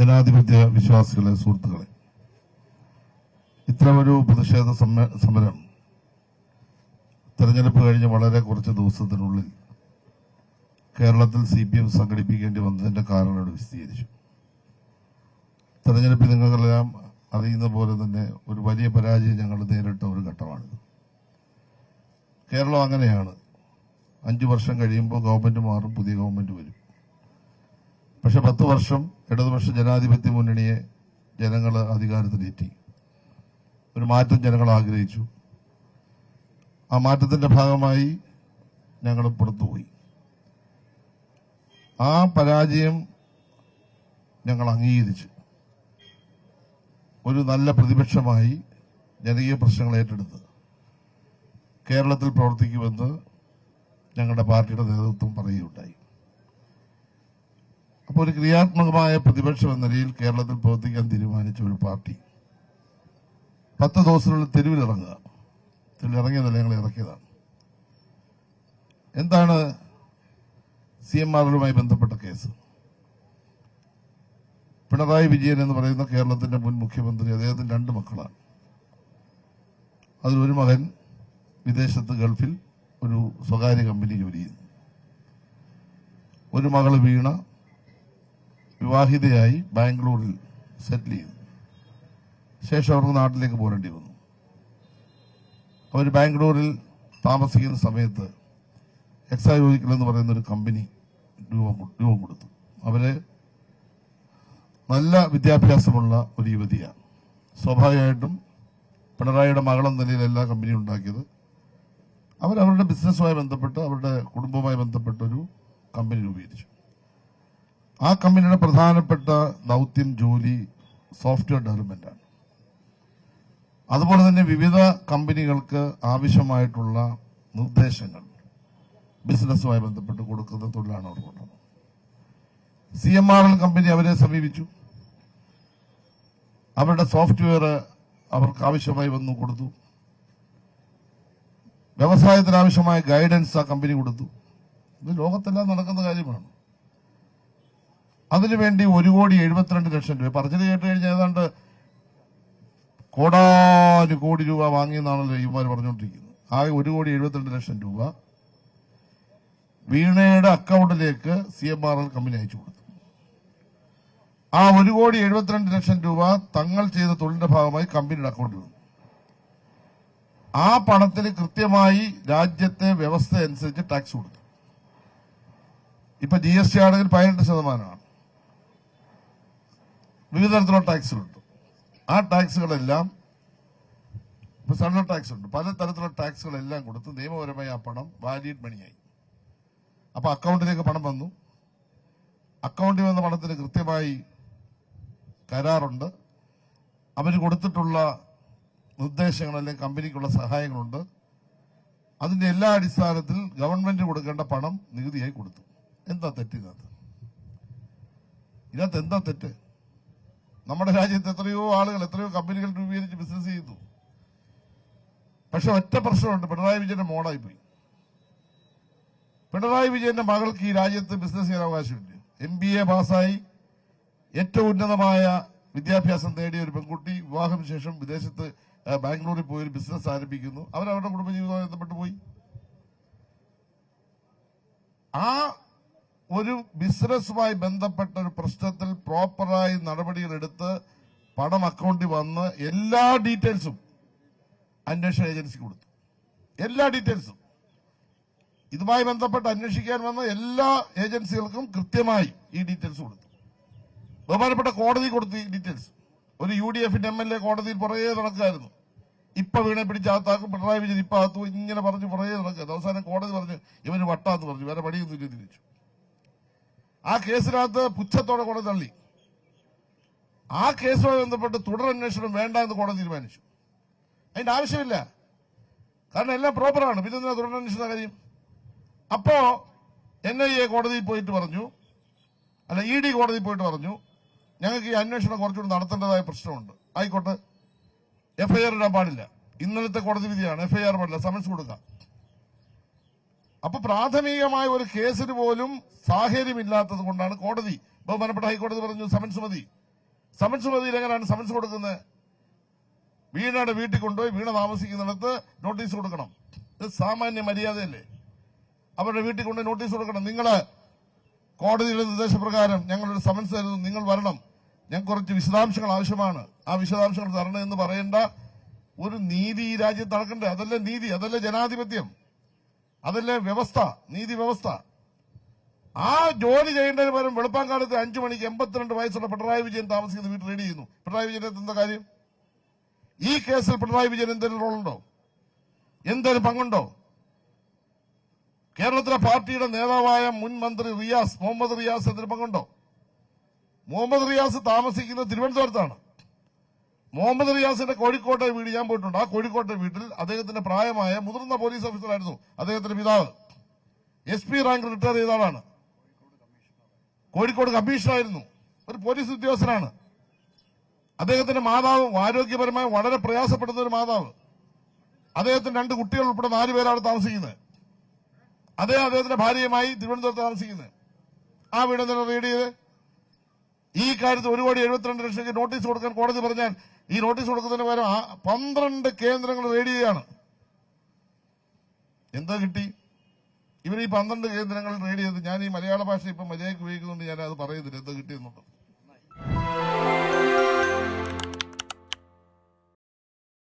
ജനാധിപത്യ വിശ്വാസികളെ, സുഹൃത്തുക്കളെ, ഇത്തരമൊരു പ്രതിഷേധ സമരം തെരഞ്ഞെടുപ്പ് കഴിഞ്ഞ് വളരെ കുറച്ച് ദിവസത്തിനുള്ളിൽ കേരളത്തിൽ CPM സംഘടിപ്പിക്കേണ്ടി വന്നതിന്റെ കാരണം ഇവിടെ വിശദീകരിച്ചു. തെരഞ്ഞെടുപ്പിൽ നിങ്ങളെല്ലാം അറിയുന്ന പോലെ തന്നെ ഒരു വലിയ പരാജയം ഞങ്ങൾ നേരിട്ട ഒരു ഘട്ടമാണിത്. കേരളം അങ്ങനെയാണ്. 5 വർഷം കഴിയുമ്പോൾ ഗവൺമെന്റ് മാറും, പുതിയ ഗവൺമെന്റ് വരും. പക്ഷെ 10 വർഷം ഇടതുപക്ഷ ജനാധിപത്യ മുന്നണിയെ ജനങ്ങൾ അധികാരത്തിലേറ്റി. ഒരു മാറ്റം ജനങ്ങൾ ആഗ്രഹിച്ചു. ആ മാറ്റത്തിന്റെ ഭാഗമായി ഞങ്ങൾ പുറത്തുപോയി. ആ പരാജയം ഞങ്ങൾ അംഗീകരിച്ചു. ഒരു നല്ല പ്രതിപക്ഷമായി ജനകീയ പ്രശ്നങ്ങൾ ഏറ്റെടുത്ത് കേരളത്തിൽ പ്രവർത്തിക്കുമെന്ന് ഞങ്ങളുടെ പാർട്ടിയുടെ നേതൃത്വം പറയുകയുണ്ടായി. അപ്പോൾ ഒരു ക്രിയാത്മകമായ പ്രതിപക്ഷം എന്ന നിലയിൽ കേരളത്തിൽ പ്രവർത്തിക്കാൻ തീരുമാനിച്ച ഒരു പാർട്ടി 10 ദിവസത്തിനുള്ളിൽ തെരുവിലിറങ്ങുക. തെരുവിലിറങ്ങിയതല്ല, ഞങ്ങൾ ഇറക്കിയതാണ്. എന്താണ് CMRലുമായി ബന്ധപ്പെട്ട കേസ്? പിണറായി വിജയൻ എന്ന് പറയുന്ന കേരളത്തിന്റെ മുൻ മുഖ്യമന്ത്രി, അദ്ദേഹത്തിന് 2 മക്കളാണ്. അതിലൊരു മകൻ വിദേശത്ത് ഗൾഫിൽ ഒരു സ്വകാര്യ കമ്പനി ജോലി ചെയ്യുന്നു. ഒരു മകള് വീണ വിവാഹിതയായി ബാംഗ്ലൂരിൽ സെറ്റിൽ ചെയ്തു. ശേഷം അവർക്ക് നാട്ടിലേക്ക് പോരേണ്ടി വന്നു. അവർ ബാംഗ്ലൂരിൽ താമസിക്കുന്ന സമയത്ത് എക്സാലോജിക്കൽ എന്ന് പറയുന്ന ഒരു കമ്പനി രൂപം കൊടുത്തു. അവര് നല്ല വിദ്യാഭ്യാസമുള്ള ഒരു യുവതിയാണ്. സ്വാഭാവികമായിട്ടും പിണറായിയുടെ മകളെന്ന നിലയിൽ എല്ലാ കമ്പനിയും ഉണ്ടാക്കിയത്. അവരവരുടെ ബിസിനസ്സുമായി ബന്ധപ്പെട്ട്, അവരുടെ കുടുംബവുമായി ബന്ധപ്പെട്ട ഒരു കമ്പനി രൂപീകരിച്ചു. ആ കമ്പനിയുടെ പ്രധാനപ്പെട്ട ദൗത്യം, ജോലി സോഫ്റ്റ്വെയർ ഡെവലപ്മെന്റാണ്. അതുപോലെ തന്നെ വിവിധ കമ്പനികൾക്ക് ആവശ്യമായിട്ടുള്ള നിർദ്ദേശങ്ങൾ ബിസിനസ്സുമായി ബന്ധപ്പെട്ട് കൊടുക്കുന്ന തൊഴിലാണ് അവർ കൊണ്ടത്. CMRL കമ്പനി അവരെ സമീപിച്ചു. അവരുടെ സോഫ്റ്റ്വെയർ അവർക്ക് ആവശ്യമായി വന്നു കൊടുത്തു. വ്യവസായത്തിന് ആവശ്യമായ ഗൈഡൻസ് ആ കമ്പനി കൊടുത്തു. ഇത് ലോകത്തെല്ലാം നടക്കുന്ന കാര്യമാണ്. അതിനുവേണ്ടി 1,72,00,000 രൂപ പറഞ്ഞത് കേട്ട് കഴിഞ്ഞാൽ ഏതാണ്ട് കോടാനുകോടി രൂപ വാങ്ങിയെന്നാണല്ലോ ഇവന്മാർ പറഞ്ഞുകൊണ്ടിരിക്കുന്നത്. ആ 1,72,00,000 രൂപ വീണയുടെ അക്കൗണ്ടിലേക്ക് CMRL കമ്പനി അയച്ചു കൊടുത്തു. ആ 1,72,00,000 രൂപ തങ്ങൾ ചെയ്ത തൊഴിലിന്റെ ഭാഗമായി കമ്പനിയുടെ അക്കൗണ്ടിൽ വന്നു. ആ പണത്തിന് കൃത്യമായി രാജ്യത്തെ വ്യവസ്ഥ അനുസരിച്ച് ടാക്സ് കൊടുത്തു. ഇപ്പൊ GST ആണെങ്കിൽ 18%. വിവിധ തരത്തിലുള്ള ടാക്സുകളുണ്ട്. ആ ടാക്സുകളെല്ലാം ഇപ്പൊ സെൻട്രൽ ടാക്സ് ഉണ്ട്. പല തരത്തിലുള്ള ടാക്സുകളെല്ലാം കൊടുത്ത് നിയമപരമായി ആ പണം വാലിഡ് മണിയായി. അപ്പൊ അക്കൗണ്ടിലേക്ക് പണം വന്നു. അക്കൗണ്ടിൽ വന്ന പണത്തിന് കൃത്യമായി കരാറുണ്ട്. അവർ കൊടുത്തിട്ടുള്ള നിർദ്ദേശങ്ങൾ അല്ലെങ്കിൽ കമ്പനിക്കുള്ള സഹായങ്ങളുണ്ട്. അതിന്റെ എല്ലാ അടിസ്ഥാനത്തിൽ ഗവൺമെന്റ് കൊടുക്കേണ്ട പണം നികുതിയായി കൊടുത്തു. എന്താ തെറ്റ് ഇതിനകത്ത് എന്താ തെറ്റ്? നമ്മുടെ രാജ്യത്ത് എത്രയോ ആളുകൾ, എത്രയോ കമ്പനികൾ രൂപീകരിച്ച് ബിസിനസ് ചെയ്തു. പക്ഷെ ഒറ്റ പ്രശ്നമുണ്ട്, പിണറായി വിജയന്റെ മോളായിപ്പോയി. പിണറായി വിജയന്റെ മകൾക്ക് ഈ രാജ്യത്ത് ബിസിനസ് ചെയ്യാൻ അവകാശമില്ല. MBA പാസ്സായി ഏറ്റവും ഉന്നതമായ വിദ്യാഭ്യാസം നേടിയ ഒരു പെൺകുട്ടി വിവാഹത്തിന് ശേഷം വിദേശത്ത് ബാംഗ്ലൂരിൽ പോയി ഒരു ബിസിനസ് ആരംഭിക്കുന്നു. അവരവരുടെ കുടുംബജീവിതവുമായി ബന്ധപ്പെട്ട് പോയി. ആ ഒരു ബിസിനസ്സുമായി ബന്ധപ്പെട്ട ഒരു പ്രശ്നത്തിൽ പ്രോപ്പറായി നടപടികൾ എടുത്ത് പണം അക്കൗണ്ടിൽ വന്ന് എല്ലാ ഡീറ്റെയിൽസും അന്വേഷണ ഏജൻസിക്ക് കൊടുത്തു. എല്ലാ ഡീറ്റെയിൽസും ഇതുമായി ബന്ധപ്പെട്ട് അന്വേഷിക്കാൻ വന്ന എല്ലാ ഏജൻസികൾക്കും കൃത്യമായി ഈ ഡീറ്റെയിൽസ് കൊടുത്തു. ബഹുമാനപ്പെട്ട കോടതി കൊടുത്തു ഈ ഡീറ്റെയിൽസ്. ഒരു UDFന്റെ MLA കോടതിയിൽ പുറകെ നടക്കുകയായിരുന്നു. ഇപ്പൊ വീണെ പിടിച്ചകത്താക്കും, പിണറായി വിജയൻ ഇപ്പൊ അകത്തു, ഇങ്ങനെ പറഞ്ഞു പുറകെ നടക്കുക. അവസാനം കോടതി പറഞ്ഞു ഇവന് വട്ടാന്ന് പറഞ്ഞു, വേറെ പണിയൊന്നും ഇല്ലെന്ന് തിരിച്ചു. ആ കേസിനകത്ത് പുച്ഛത്തോടെ കോടതി തള്ളി. ആ കേസുമായി ബന്ധപ്പെട്ട് തുടരന്വേഷണം വേണ്ട എന്ന് കോടതി തീരുമാനിച്ചു. അതിന്റെ ആവശ്യമില്ല, കാരണം എല്ലാം പ്രോപ്പറാണ്. പിന്നെ എന്തിനാ തുടരന്വേഷണ കാര്യം? അപ്പോ NIA കോടതിയിൽ പോയിട്ട് പറഞ്ഞു, അല്ല ED കോടതിയിൽ പോയിട്ട് പറഞ്ഞു, ഞങ്ങൾക്ക് ഈ അന്വേഷണം കുറച്ചുകൂടി നടത്തേണ്ടതായ പ്രശ്നമുണ്ട്. ആയിക്കോട്ടെ, FIR ഇടാൻ പാടില്ല. ഇന്നലത്തെ കോടതി വിധിയാണ്. FIR പാടില്ല, സമൻസ് കൊടുക്കാം. അപ്പൊ പ്രാഥമികമായ ഒരു കേസിന് പോലും സാഹചര്യമില്ലാത്തത് കൊണ്ടാണ് കോടതി, ബഹുമാനപ്പെട്ട ഹൈക്കോടതി പറഞ്ഞു സമൻസ് മതി. സമൻസ് മതിയിൽ എങ്ങനെയാണ് സമൻസ് കൊടുക്കുന്നത്? വീണയുടെ വീട്ടിൽ കൊണ്ടുപോയി വീണ താമസിക്കുന്നിടത്ത് നോട്ടീസ് കൊടുക്കണം. ഇത് സാമാന്യ മര്യാദയല്ലേ? അവരുടെ വീട്ടിൽ കൊണ്ട് നോട്ടീസ് കൊടുക്കണം. നിങ്ങള് കോടതിയുടെ നിർദ്ദേശപ്രകാരം ഞങ്ങളൊരു സമൻസ് തരുന്നു, നിങ്ങൾ വരണം, ഞങ്ങൾക്ക് കുറച്ച് വിശദാംശങ്ങൾ ആവശ്യമാണ്, ആ വിശദാംശങ്ങൾ തരണമെന്ന് പറയേണ്ട ഒരു നീതി ഈ രാജ്യത്ത് നടക്കണ്ടേ? അതല്ലേ നീതി, അതല്ലേ ജനാധിപത്യം, അതല്ലേ വ്യവസ്ഥ, നീതി വ്യവസ്ഥ. ആ ജോലി ചെയ്യേണ്ടതിന് പകരം വെളുപ്പാങ്കാലത്ത് 5 മണിക്ക് 82 വയസ്സുള്ള പിണറായി വിജയൻ താമസിക്കുന്ന വീട്ടിൽ റെഡി ചെയ്യുന്നു. പിണറായി വിജയൻ എന്താ കാര്യം? ഈ കേസിൽ പിണറായി വിജയൻ എന്തെങ്കിലും റോളുണ്ടോ? എന്തെങ്കിലും പങ്കുണ്ടോ? കേരളത്തിലെ പാർട്ടിയുടെ നേതാവായ മുൻ മന്ത്രി മുഹമ്മദ് റിയാസ് എന്തിനു പങ്കുണ്ടോ? മുഹമ്മദ് റിയാസ് താമസിക്കുന്നത് തിരുവനന്തപുരത്താണ്. മുഹമ്മദ് റിയാസിന്റെ കോഴിക്കോട്ടെ വീട് ഞാൻ പോയിട്ടുണ്ട്. ആ കോഴിക്കോട്ടെ വീട്ടിൽ അദ്ദേഹത്തിന്റെ പ്രായമായ മുതിർന്ന പോലീസ് ഓഫീസറായിരുന്നു അദ്ദേഹത്തിന്റെ പിതാവ്. SP റാങ്ക് റിട്ടയർ ചെയ്ത ആളാണ്. കോഴിക്കോട് കമ്മീഷണറായിരുന്നു. ഒരു പോലീസ് ഉദ്യോഗസ്ഥനാണ്. അദ്ദേഹത്തിന്റെ മാതാവ് ആരോഗ്യപരമായി വളരെ പ്രയാസപ്പെടുന്ന ഒരു മാതാവ്. അദ്ദേഹത്തിന് 2 കുട്ടികൾ ഉൾപ്പെടെ 4 പേരാണ് താമസിക്കുന്നത്. അദ്ദേഹത്തിന്റെ ഭാര്യയുമായി തിരുവനന്തപുരത്ത് താമസിക്കുന്നത്. ആ വീട് എന്താണ് റീഡ് ചെയ്ത്? ഈ കാര്യത്തിൽ 1,72,00,000 നോട്ടീസ് കൊടുക്കാൻ കോടതി പറഞ്ഞാൽ ഈ നോട്ടീസ് കൊടുക്കുന്നതിന് പകരം 12 കേന്ദ്രങ്ങൾ റെയ്ഡ് ചെയ്യുകയാണ്. എന്താ കിട്ടി? ഇവർ ഈ 12 കേന്ദ്രങ്ങൾ റെയ്ഡ് ചെയ്ത്, ഞാൻ ഈ മലയാള ഭാഷ ഇപ്പം മര്യാദയ്ക്ക് ഉപയോഗിക്കുന്നുണ്ട്, ഞാൻ അത് പറയുന്നില്ല എന്താ കിട്ടിയെന്നുള്ളത്.